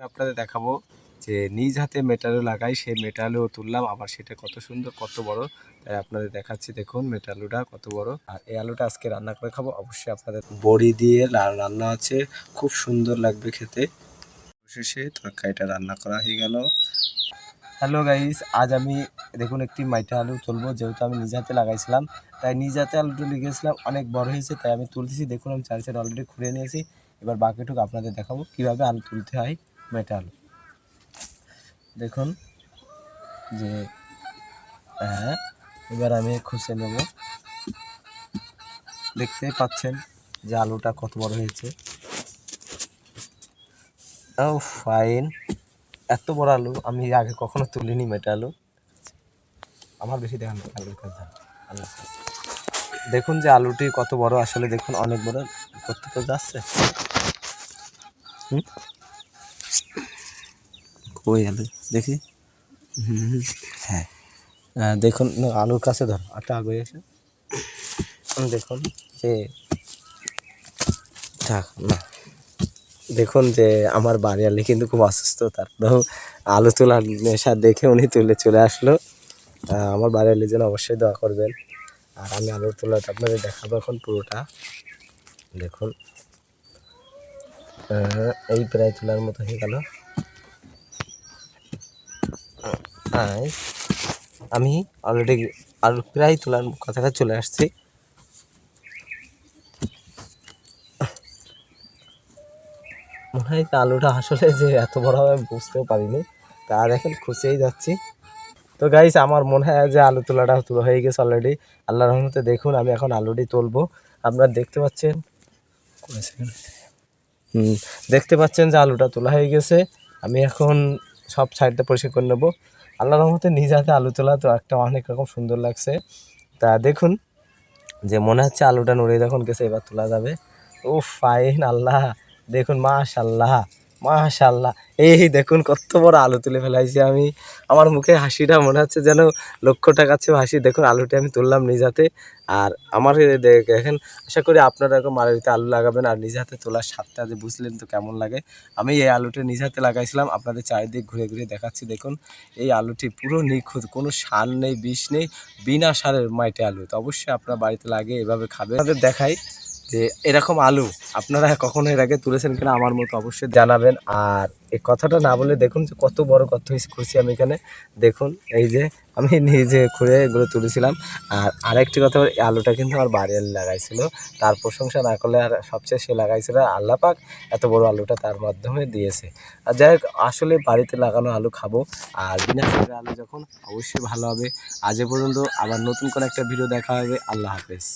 আপনাদের দেখাবো যে নিজ হাতে মেটালু লাগাই, সেই মেটালুও তুললাম, আবার সেটা কত সুন্দর কত বড়, তাই আপনাদের দেখাচ্ছি। দেখুন মেটালুটা কত বড়। আর এই আলুটা আজকে রান্না করে খাবো, অবশ্যই আপনাদের বড়ি দিয়ে রান্না আছে, খুব সুন্দর লাগবে খেতে। শেষে তরকারিটা রান্না করা হয়ে গেল। হ্যালো গাইস, আজ আমি দেখুন একটি মাইটা আলু তুলবো, যেহেতু আমি নিজ হাতে লাগাইছিলাম তাই নিজ হাতে আলুটা লিখেছিলাম, অনেক বড় হয়েছে তাই আমি তুলতেছি। দেখুন আমি চার সাইড অলরেডি খুঁড়ে নিয়েছি, এবার বাকিটুকু আপনাদের দেখাবো কিভাবে আলু তুলতে হয় মেটা আলু। দেখুন যে হ্যাঁ, এবার আমি খুঁজে নেব। দেখতেই পাচ্ছেন যে আলুটা কত বড় হয়েছে। ও ফাইন, এত বড় আলু আমি আগে কখনো তুলিনি। মেটা আলু আমার বেশি দেখান আলুর কথা। দেখুন যে আলুটি কত বড়, আসলে দেখুন অনেক বড়। করতে তো যাচ্ছে কই আলু দেখি। হ্যাঁ দেখুন আলুর কাছে ধর, আটা আগে এসে দেখুন যে থাক না। দেখুন যে আমার বাড়ি আলি কিন্তু খুব অসুস্থ, তারপরেও আলু তোলার নেশা দেখে উনি তুলে চলে আসলো। আমার বাড়ি আলির জন্য অবশ্যই দোয়া করবেন। আর আমি আলুর তোলাটা আপনাদের দেখাবো এখন পুরোটা। দেখুন এই প্রায় তোলার মতো হয়ে গেল। আমি অলরেডি আলু প্রায় তোলার কাছাকাছি চলে আসছি। মনে হয় আলুটা আসলে যে এত বড় হবে আমি বুঝতেও পারিনি, তা দেখেন খুঁজেই যাচ্ছি। তো গাইস আমার মনে হয় যে আলু তোলাটা তোলা হয়ে গেছে অলরেডি, আল্লাহর রহমতে। দেখুন আমি এখন আলুটি তুলবো, আপনারা দেখতে পাচ্ছেন। দেখতে পাচ্ছেন যে আলুটা তোলা হয়ে গেছে। আমি এখন সব সাইডটা পরিষ্কার করে নেবো। আল্লাহর রহমতে নিজ হাতে আলু তোলা তো একটা অনেক রকম সুন্দর লাগছে। তা দেখুন যে মনে হচ্ছে আলুটা নড়ে যখন গেছে এবার তোলা যাবে। ও ফাইন, আল্লাহ দেখুন, মাশাল্লাহ মাশাল্লাহ। এই দেখুন কত বড় আলু তুলে ফেলাইছি আমি। আমার মুখে হাসিটা মনে হচ্ছে যেন লক্ষ টাকার চেয়ে হাসি। দেখুন আলুটি আমি তুললাম নিজ হাতে। আর আমার দেখেন, আশা করি আপনারা এরকম বাড়িতে আলু লাগাবেন আর নিজ হাতে তোলার স্বাদটা যে বুঝলেন তো কেমন লাগে। আমি এই আলুটি নিজ হাতে লাগাইছিলাম, আপনাদের চারিদিক ঘুরে ঘুরে দেখাচ্ছি। দেখুন এই আলুটি পুরো নিখুঁত, কোনো সার নেই বিষ নেই, বিনা সারের মাইটে আলু। তো অবশ্যই আপনার বাড়িতে লাগিয়ে এভাবে খাবেন। আপনাদের দেখাই যে এরকম আলু আপনারা কখনো এর আগে তুলেছেন কিনা আমার মতো অবশ্যই জানাবেন। আর এই কথাটা না বলে দেখুন যে কত বড় কত খুশি আমি এখানে। দেখুন এই যে আমি নিজে খুঁড়ে এগুলো তুলেছিলাম। আর আরেকটি কথা, এই আলুটা কিন্তু আমার বাড়ি আলু লাগাইছিল, তার প্রশংসা না করলে আর। সবচেয়ে সে লাগাইছিল, আল্লাহ পাক এত বড় আলুটা তার মাধ্যমে দিয়েছে। আর যাই হোক, আসলে বাড়িতে লাগানো আলু খাবো, আর বিনা সারের আলু যখন অবশ্যই ভালো হবে। আজ পর্যন্ত, আবার নতুন করে একটা ভিডিও দেখা হবে। আল্লাহ হাফেজ।